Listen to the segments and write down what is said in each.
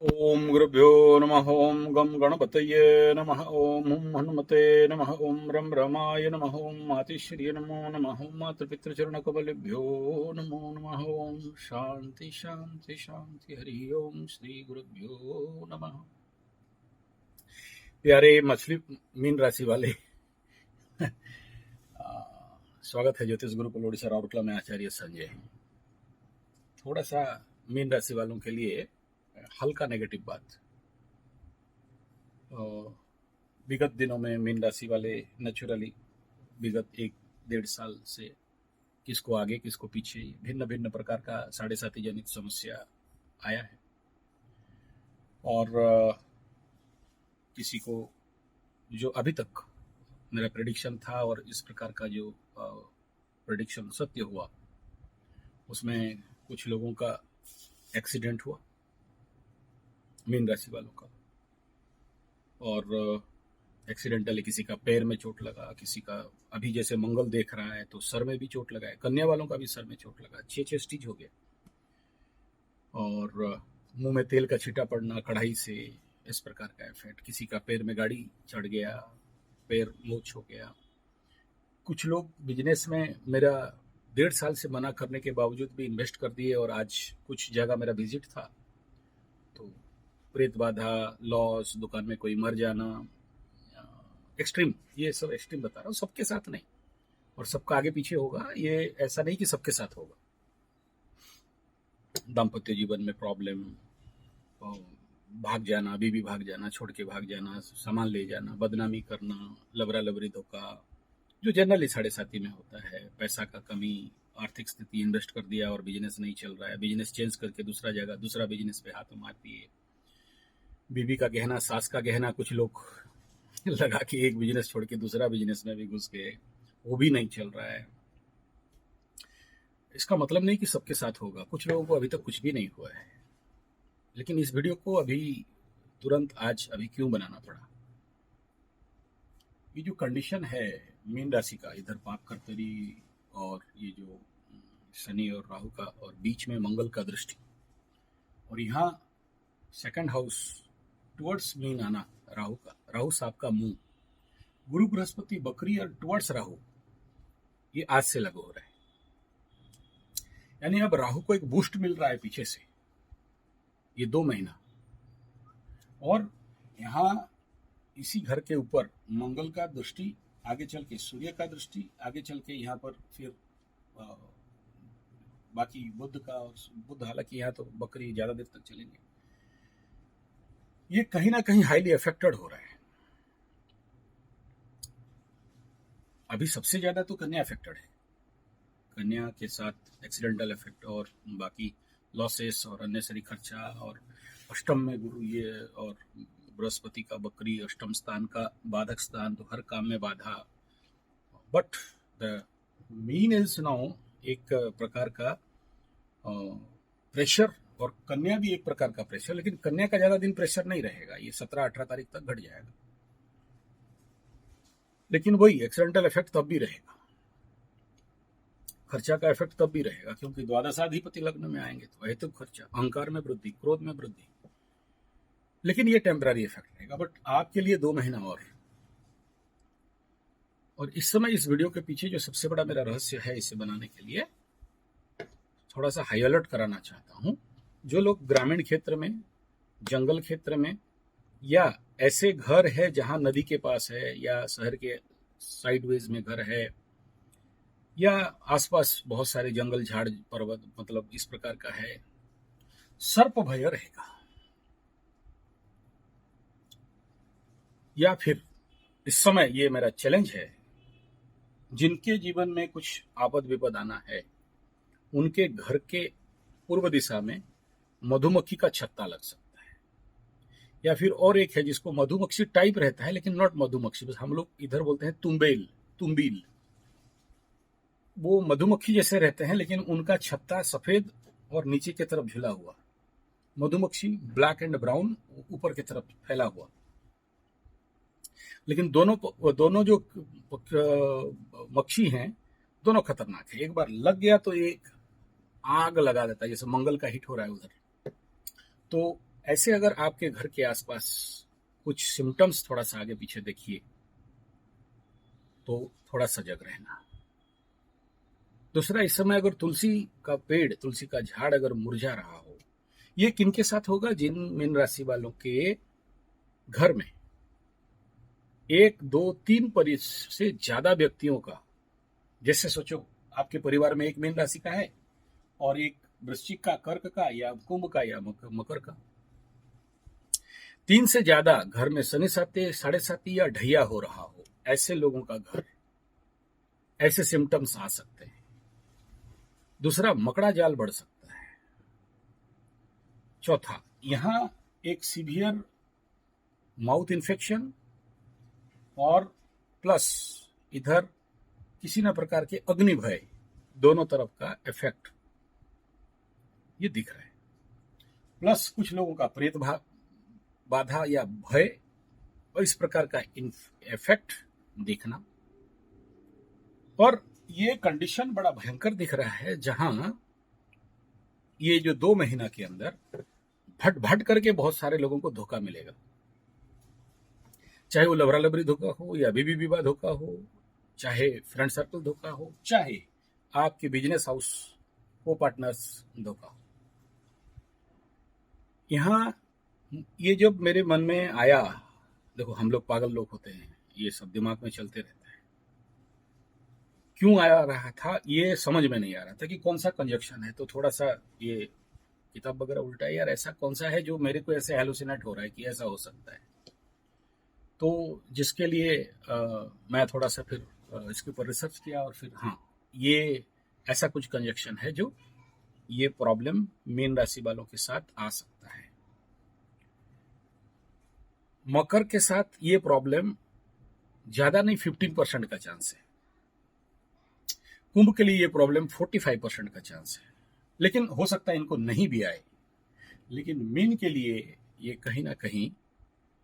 ओम गुरुभ्यो नमः। ओम गम गणपतये नमः। ओम हुं हनुमते नमः। ओम रम रमाय नमः। ओम मातिश्रिये नमो नमः। ओम मातृपितृचरणकमलेभ्यो नमो नमः। ओम शांति शांति शांति। हरि ओम श्री गुरुभ्यो नमः। प्यारे मछली मीन राशि वाले, आ, स्वागत है ज्योतिष गुरुकुल ओडिशा राउरकेला में आचार्य संजय। थोड़ा सा मीन राशि वालों के लिए हल्का नेगेटिव बात। विगत दिनों में मीन राशि वाले नेचुरली विगत 1-1.5 साल से किसको आगे किसको पीछे भिन्न भिन्न प्रकार का साढ़े साथी जनित समस्या आया है। और किसी को जो अभी तक मेरा प्रेडिक्शन था और इस प्रकार का जो प्रेडिक्शन सत्य हुआ, उसमें कुछ लोगों का एक्सीडेंट हुआ मीन राशि वालों का। और एक्सीडेंटली किसी का पैर में चोट लगा, किसी का अभी जैसे मंगल देख रहा है तो सर में भी चोट लगा है। कन्या वालों का भी सर में चोट लगा, 6 स्टिच हो गया। और मुंह में तेल का छींटा पड़ना कढ़ाई से, इस प्रकार का इफेक्ट। किसी का पैर में गाड़ी चढ़ गया, पैर मोच हो गया। कुछ लोग बिजनेस में मेरा 1.5 साल से मना करने के बावजूद भी इन्वेस्ट कर दिए, और आज कुछ जगह मेरा विजिट था तो प्रेत बाधा, लॉस, दुकान में कोई मर जाना, एक्सट्रीम। ये सब एक्सट्रीम बता रहा हूँ, सबके साथ नहीं और सबका आगे पीछे होगा। ये ऐसा नहीं कि सबके साथ होगा। दाम्पत्य जीवन में प्रॉब्लम, भाग जाना, बीवी भाग जाना, छोड़ के भाग जाना, सामान ले जाना, बदनामी करना, लबरा लबरी धोखा, जो जनरली साढ़े साथी में होता है। पैसा का कमी, आर्थिक स्थिति, इन्वेस्ट कर दिया और बिजनेस नहीं चल रहा है, बिजनेस चेंज करके दूसरा जगह दूसरा बिजनेस पे हाथ मार दिए। बीवी का गहना, सास का गहना, कुछ लोग लगा कि एक बिजनेस छोड़ के दूसरा बिजनेस में भी घुस गए, वो भी नहीं चल रहा है। इसका मतलब नहीं कि सबके साथ होगा, कुछ लोगों को अभी तक कुछ भी नहीं हुआ है। लेकिन इस वीडियो को अभी तुरंत आज अभी क्यों बनाना पड़ा? ये जो कंडीशन है मीन राशि का, इधर पाप कर्तरी और ये जो शनि और राहु का, और बीच में मंगल का दृष्टि, और यहाँ सेकंड हाउस टुवर्ड्स मीन आना राहु का, राहु सांप का मुंह, गुरु बृहस्पति बकरी और टुवर्ड्स राहु, ये आज से लागू हो रहा है। यानी अब राहु को एक बूस्ट मिल रहा है पीछे से, ये 2 महीना। और यहाँ इसी घर के ऊपर मंगल का दृष्टि, आगे चल के सूर्य का दृष्टि, आगे चल के यहाँ पर फिर बाकी बुध का, और बुध हालांकि यहाँ तो बकरी ज्यादा देर तक चलेंगे। ये कहीं ना कहीं हाईली अफेक्टेड हो रहा है। अभी सबसे ज्यादा तो कन्या अफेक्टेड है, कन्या के साथ एक्सीडेंटल इफेक्ट और बाकी लॉसेस और अननेसरी खर्चा। और अष्टम में गुरु, ये और बृहस्पति का बकरी, अष्टम स्थान का बाधक स्थान, तो हर काम में बाधा। But the mean is now एक प्रकार का प्रेशर, और कन्या भी एक प्रकार का प्रेशर, लेकिन कन्या का ज्यादा दिन प्रेशर नहीं रहेगा, ये 17-18 तारीख तक घट जाएगा। लेकिन वही एक्सीडेंटल इफेक्ट तब भी रहेगा, खर्चा का इफेक्ट तब भी रहेगा, क्योंकि द्वादशाधिपति लग्न में आएंगे तो अहेतुक खर्चा, अहंकार में वृद्धि, क्रोध में वृद्धि। लेकिन ये टेम्पररी इफेक्ट रहेगा, बट आपके लिए 2 महीना और इस समय इस वीडियो के पीछे जो सबसे बड़ा मेरा रहस्य है, इसे बनाने के लिए थोड़ा सा हाई अलर्ट कराना चाहता हूं। जो लोग ग्रामीण क्षेत्र में, जंगल क्षेत्र में, या ऐसे घर है जहां नदी के पास है, या शहर के साइडवेज में घर है, या आसपास बहुत सारे जंगल झाड़ पर्वत, मतलब इस प्रकार का है, सर्प भय रहेगा। या फिर इस समय ये मेरा चैलेंज है, जिनके जीवन में कुछ आपद विपद आना है, उनके घर के पूर्व दिशा में मधुमक्खी का छत्ता लग सकता है। या फिर और एक है जिसको मधुमक्खी टाइप रहता है, लेकिन नॉट मधुमक्खी, बस हम लोग इधर बोलते हैं तुम्बेल, तुम्बील। वो मधुमक्खी जैसे रहते हैं, लेकिन उनका छत्ता सफेद और नीचे की तरफ झुला हुआ, मधुमक्खी ब्लैक एंड ब्राउन ऊपर की तरफ फैला हुआ। लेकिन दोनों जो मक्खी हैं, दोनों खतरनाक है। एक बार लग गया तो एक आग लगा देता है, जैसे मंगल का हिट हो रहा है उधर। तो ऐसे अगर आपके घर के आसपास कुछ सिम्टम्स थोड़ा सा आगे पीछे देखिए तो थोड़ा सजग रहना। दूसरा, इस समय अगर तुलसी का पेड़, तुलसी का झाड़ अगर मुरझा रहा हो, ये किनके साथ होगा? जिन मीन राशि वालों के घर में 1, 2, 3 से ज्यादा व्यक्तियों का, जैसे सोचो आपके परिवार में एक मीन राशि का है और एक वृश्चिक का, कर्क का, या कुंभ का, या मकर का, 3 से ज्यादा घर में शनि साते, साढ़े साती या ढैया हो रहा हो, ऐसे लोगों का घर, ऐसे सिम्टम्स आ सकते हैं। दूसरा, मकड़ा जाल बढ़ सकता है। चौथा, यहां एक सीवियर माउथ इन्फेक्शन और प्लस इधर किसी न प्रकार के अग्नि भय, दोनों तरफ का इफेक्ट ये दिख रहा है। प्लस कुछ लोगों का प्रेत बाधा या भय और इस प्रकार का इफेक्ट दिखना। और ये कंडीशन बड़ा भयंकर दिख रहा है, जहां ये जो 2 महीना के अंदर भट भट करके बहुत सारे लोगों को धोखा मिलेगा, चाहे वो लवरा लबरी धोखा हो या बीबी विवाह धोखा हो, चाहे फ्रेंड सर्कल धोखा हो, चाहे आपके बिजनेस हाउस को पार्टनर्स धोखा हो। यहां ये जब मेरे मन में आया, देखो हम लोग पागल लोग होते हैं, ये सब दिमाग में चलते रहता है। क्यों आया रहा था ये समझ में नहीं आ रहा था कि कौन सा कंजक्शन है। तो थोड़ा सा ये किताब वगैरह उल्टा है यार, ऐसा कौन सा है जो मेरे को ऐसे हेलुसिनेट हो रहा है कि ऐसा हो सकता है। तो जिसके लिए मैं थोड़ा सा फिर इसके ऊपर रिसर्च किया और फिर हाँ, ये ऐसा कुछ कंजक्शन है जो ये प्रॉब्लम मीन राशि वालों के साथ आ सकता है। मकर के साथ ये प्रॉब्लम ज्यादा नहीं, 15% का चांस है। कुंभ के लिए ये प्रॉब्लम 45% का चांस है, लेकिन हो सकता है इनको नहीं भी आए। लेकिन मीन के लिए ये कहीं ना कहीं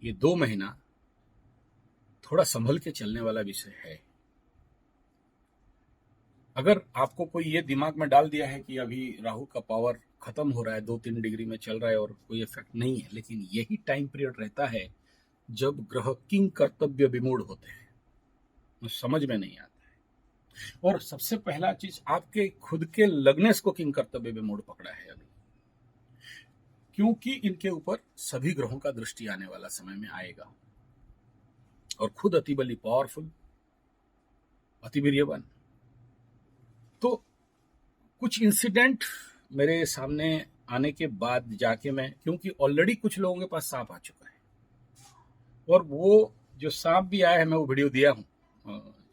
ये 2 महीना थोड़ा संभल के चलने वाला विषय है। अगर आपको कोई ये दिमाग में डाल दिया है कि अभी राहु का पावर खत्म हो रहा है, 2-3 डिग्री में चल रहा है और कोई इफेक्ट नहीं है, लेकिन यही टाइम पीरियड रहता है जब ग्रह किंग कर्तव्य विमूढ़ होते हैं, तो समझ में नहीं आता है। और सबसे पहला चीज, आपके खुद के लग्नेस को किंग कर्तव्य विमूढ़ पकड़ा है अभी, क्योंकि इनके ऊपर सभी ग्रहों का दृष्टि आने वाला समय में आएगा और खुद अति बली पावरफुल, अति वीर्यवान। तो कुछ इंसिडेंट मेरे सामने आने के बाद जाके मैं, क्योंकि ऑलरेडी कुछ लोगों के पास सांप आ चुका है और वो जो सांप भी आया है, मैं वो वीडियो दिया हूं,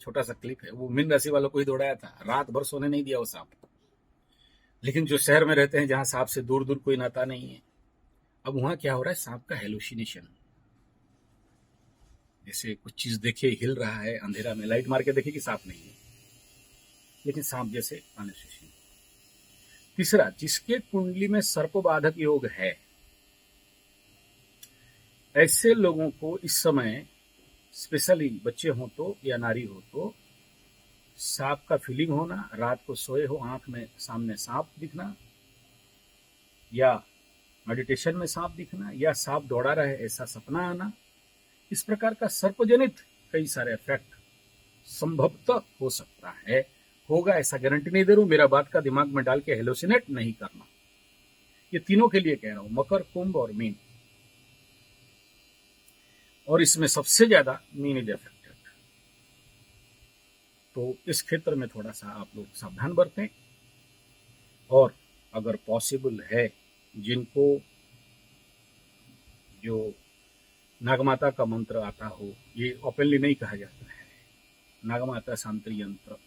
छोटा सा क्लिप है, वो मीन राशि वालों को ही दौड़ाया था, रात भर सोने नहीं दिया वो सांप। लेकिन जो शहर में रहते हैं जहां सांप से दूर दूर कोई नाता नहीं है, अब वहां क्या हो रहा है, सांप का हेलुसिनेशन, जैसे कुछ चीज देखे हिल रहा है अंधेरा में, लाइट मार के देखे कि सांप नहीं है, लेकिन सांप जैसे हेलुसिनेशन। तीसरा, जिसके कुंडली में सर्प बाधक योग है, ऐसे लोगों को इस समय, स्पेशली बच्चे हो तो या नारी हो तो, सांप का फीलिंग होना, रात को सोए हो आंख में सामने सांप दिखना, या मेडिटेशन में सांप दिखना, या सांप दौड़ा रहा है ऐसा सपना आना, इस प्रकार का सर्पजनित कई सारे इफेक्ट संभवतः हो सकता है। होगा ऐसा गारंटी नहीं दे रहा हूं, मेरा बात का दिमाग में डाल के हेलोसिनेट नहीं करना। ये तीनों के लिए कह रहा हूं, मकर, कुंभ और मीन, और इसमें सबसे ज्यादा मीन इज अफेक्टेड। तो इस क्षेत्र में थोड़ा सा आप लोग सावधान बरतें, और अगर पॉसिबल है, जिनको जो नागमाता का मंत्र आता हो, ये ओपनली नहीं कहा जाता है, नागमाता शांति यंत्र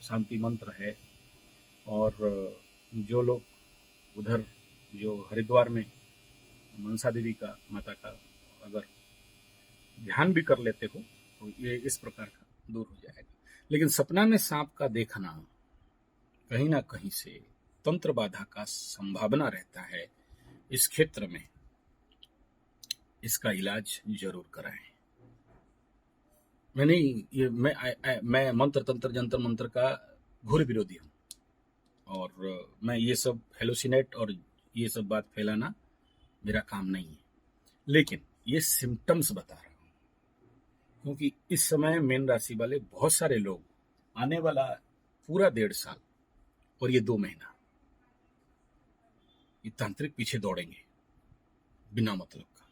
शांति मंत्र है, और जो लोग उधर जो हरिद्वार में मनसा देवी का, माता का अगर ध्यान भी कर लेते हो तो ये इस प्रकार का दूर हो जाएगा। लेकिन सपना में सांप का देखना कहीं ना कहीं से तंत्र बाधा का संभावना रहता है। इस क्षेत्र में इसका इलाज जरूर कराएं। मैं मंत्र तंत्र जंतर मंत्र का घोर विरोधी हूं, और मैं ये सब हेलोसिनेट और ये सब बात फैलाना मेरा काम नहीं है, लेकिन ये सिम्टम्स बता रहा हूं, क्योंकि इस समय मीन राशि वाले बहुत सारे लोग आने वाला पूरा 1.5 साल और ये 2 महीना ये तांत्रिक पीछे दौड़ेंगे बिना मतलब का।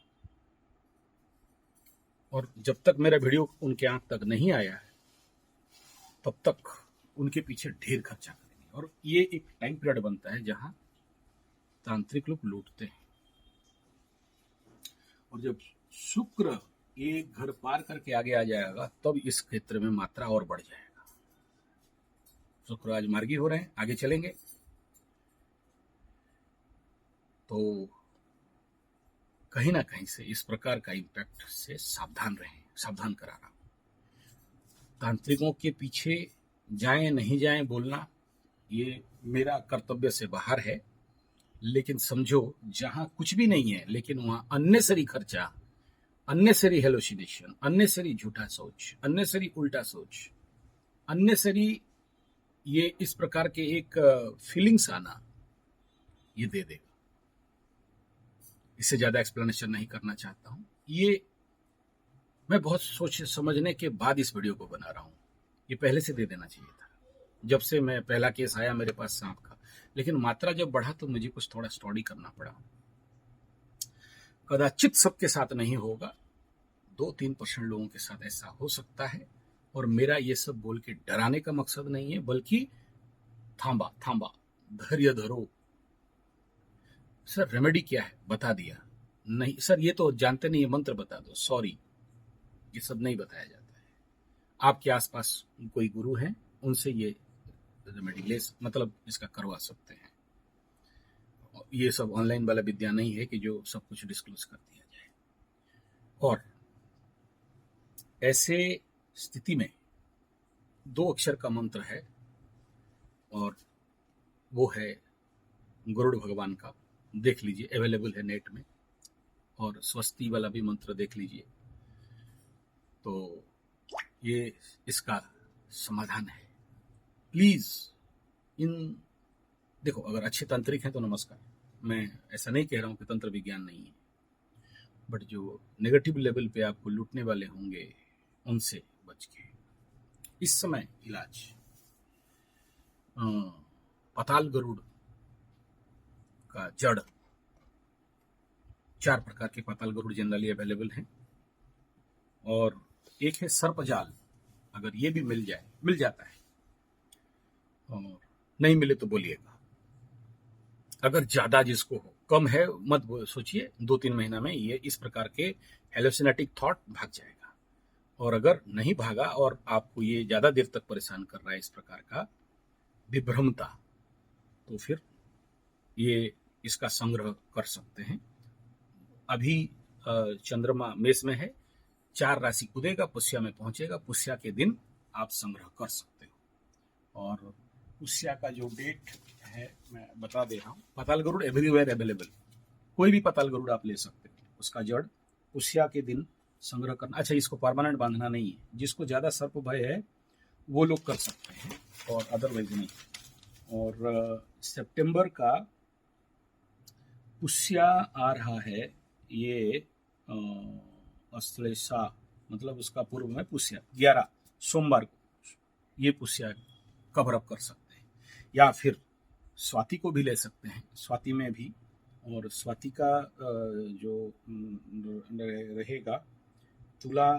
और जब तक मेरा वीडियो उनके आंख तक नहीं आया है तब तक उनके पीछे ढेर खर्चा करेंगे। और ये एक टाइम पीरियड बनता है जहां तांत्रिक लोग लूटते हैं। और जब शुक्र एक घर पार करके आगे आ जाएगा तब इस क्षेत्र में मात्रा और बढ़ जाएगा। शुक्र आज मार्गी हो रहे हैं, आगे चलेंगे तो कहीं ना कहीं से इस प्रकार का इम्पैक्ट से सावधान रहें, सावधान करा रहा हूं। तांत्रिकों के पीछे जाएं नहीं जाएं बोलना ये मेरा कर्तव्य से बाहर है, लेकिन समझो जहां कुछ भी नहीं है लेकिन वहां अननेसरी खर्चा, अननेसरी हेलोसिनेशन, अननेसरी झूठा सोच, अननेसरी उल्टा सोच, अननेसरी ये इस प्रकार के एक फीलिंग्स आना ये दे देगा। इससे ज्यादा एक्सप्लेनेशन नहीं करना चाहता हूं। ये मैं बहुत सोच समझने के बाद इस वीडियो को बना रहा हूं। ये पहले से दे देना चाहिए था जब से मैं पहला केस आया मेरे पास सांप का, लेकिन मात्रा जब बढ़ा तो मुझे कुछ थोड़ा स्टडी करना पड़ा। कदाचित सबके साथ नहीं होगा, 2-3% लोगों के साथ ऐसा हो सकता है। और मेरा ये सब बोल के डराने का मकसद नहीं है, बल्कि थांबा थांबा धैर्य धरो। सर रेमेडी क्या है बता दिया, नहीं सर ये तो जानते नहीं, ये मंत्र बता दो, सॉरी ये सब नहीं बताया जाता है। आपके आसपास कोई गुरु हैं उनसे ये रेमेडी ले मतलब इसका करवा सकते हैं। ये सब ऑनलाइन वाला विद्या नहीं है कि जो सब कुछ डिस्क्लोज कर दिया जाए। और ऐसे स्थिति में 2 अक्षर का मंत्र है और वो है गरुड़ भगवान का, देख लीजिए अवेलेबल है नेट में। और स्वस्ति वाला भी मंत्र देख लीजिए, तो ये इसका समाधान है। प्लीज इन देखो, अगर अच्छे तांत्रिक हैं तो नमस्कार, मैं ऐसा नहीं कह रहा हूं कि तंत्र विज्ञान नहीं है, बट जो नेगेटिव लेवल पे आपको लूटने वाले होंगे उनसे बच के। इस समय इलाज पाताल गरुड़ का जड़, 4 प्रकार के पाताल गरुड़ जनरली अवेलेबल हैं, और एक है सर्पजाल। अगर ये भी मिल जाता है, और नहीं मिले तो बोलिएगा। अगर ज्यादा जिसको हो, कम है मत सोचिए, 2-3 महीना में ये इस प्रकार के हेलोसिनेटिक थॉट भाग जाएगा। और अगर नहीं भागा और आपको ये ज्यादा देर तक परेशान कर रहा है इस प्रकार का विभ्रमता, तो फिर ये इसका संग्रह कर सकते हैं। अभी चंद्रमा मेष में है, 4 राशि कूदेगा, पुष्या में पहुंचेगा, पुष्या के दिन आप संग्रह कर सकते हो। और पुष्या का जो डेट है मैं बता दे रहा हूँ। पाताल गरुड़ एवरीवेयर अवेलेबल, कोई भी पाताल गरुड़ आप ले सकते हो, उसका जड़ पुष्या के दिन संग्रह करना। अच्छा, इसको परमानेंट बांधना नहीं है, जिसको ज्यादा सर्प भय है वो लोग कर सकते हैं और अदरवाइज नहीं। और सितंबर का पुष्या आ रहा है, ये अश्लेषा मतलब उसका पूर्व में पुष्या 11 सोमवार को ये पुष्या कवर अप कर सकते हैं। या फिर स्वाति को भी ले सकते हैं, स्वाति में भी। और स्वाति का जो रहेगा तुला,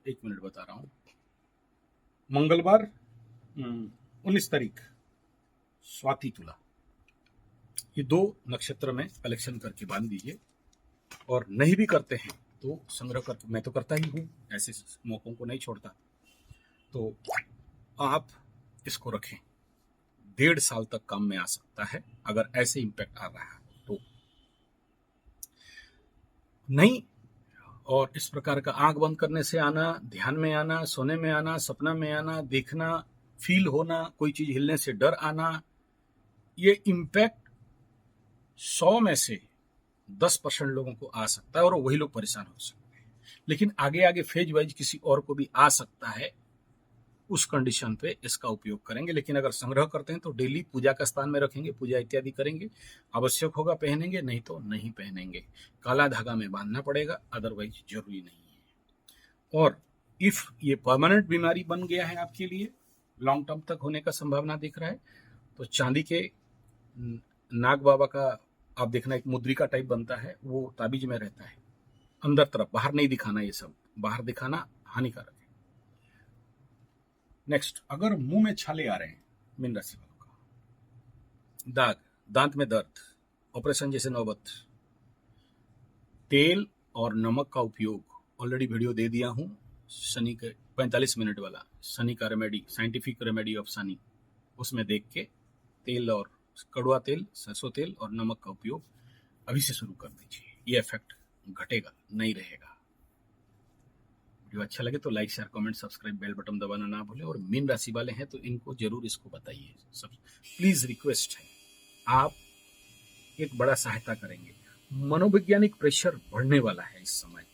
1 मिनट बता रहा हूँ, मंगलवार 19 तारीख स्वाति तुला, ये 2 नक्षत्र में कलेक्शन करके बांध दीजिए। और नहीं भी करते हैं तो संग्रह कर, मैं तो करता ही हूँ, ऐसे मौकों को नहीं छोड़ता। तो आप इसको रखें, 1.5 साल तक काम में आ सकता है अगर ऐसे इम्पैक्ट आ रहा है तो। नहीं, और इस प्रकार का आंख बंद करने से आना, ध्यान में आना, सोने में आना, सपना में आना, देखना, फील होना, कोई चीज हिलने से डर आना, ये इम्पैक्ट 100 में से 10% लोगों को आ सकता है और वही लोग परेशान हो सकते हैं। लेकिन आगे आगे फेज वाइज किसी और को भी आ सकता है, उस कंडीशन पे इसका उपयोग करेंगे। लेकिन अगर संग्रह करते हैं तो डेली पूजा का स्थान में रखेंगे, पूजा इत्यादि करेंगे, आवश्यक होगा पहनेंगे, नहीं तो नहीं पहनेंगे। काला धागा में बांधना पड़ेगा, अदरवाइज जरूरी नहीं है। और इफ ये परमानेंट बीमारी बन गया है आपके लिए, लॉन्ग टर्म तक होने का संभावना दिख रहा है, तो चांदी के नाग बाबा का आप देखना एक मुद्रिका टाइप बनता है, वो ताबीज में रहता है अंदर तरफ, बाहर नहीं दिखाना, ये सब बाहर दिखाना हानिकारक है। नेक्स्ट, अगर मुंह में छाले आ रहे हैं मीन राशि वालों का, दाग, दांत में दर्द, ऑपरेशन जैसे नौबत, तेल और नमक का उपयोग, ऑलरेडी वीडियो दे दिया हूं शनि के 45 मिनट वाला, शनि का remedy, scientific remedy of Shani, उसमें देख के तेल और कड़वा तेल, सरसों तेल और नमक का उपयोग अभी से शुरू कर दीजिए, ये इफेक्ट घटेगा, नहीं रहेगा। वीडियो अच्छा लगे तो like share comment subscribe bell button दबाना ना भूलें। और मीन राशि वाले हैं तो इनको जरूर इसको बताइए, सब प्लीज रिक्वेस्ट है, आप एक बड़ा सहायता करेंगे। मनोवैज्ञानिक प्रेशर बढ़ने वाला है इस समय,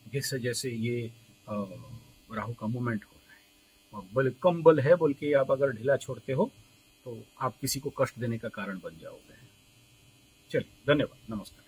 जैसे जैसे ये राहु का मूवमेंट हो रहा है, और बल कम बल है बोल के आप अगर ढीला छोड़ते हो तो आप किसी को कष्ट देने का कारण बन जाओगे। चलिए, धन्यवाद, नमस्कार।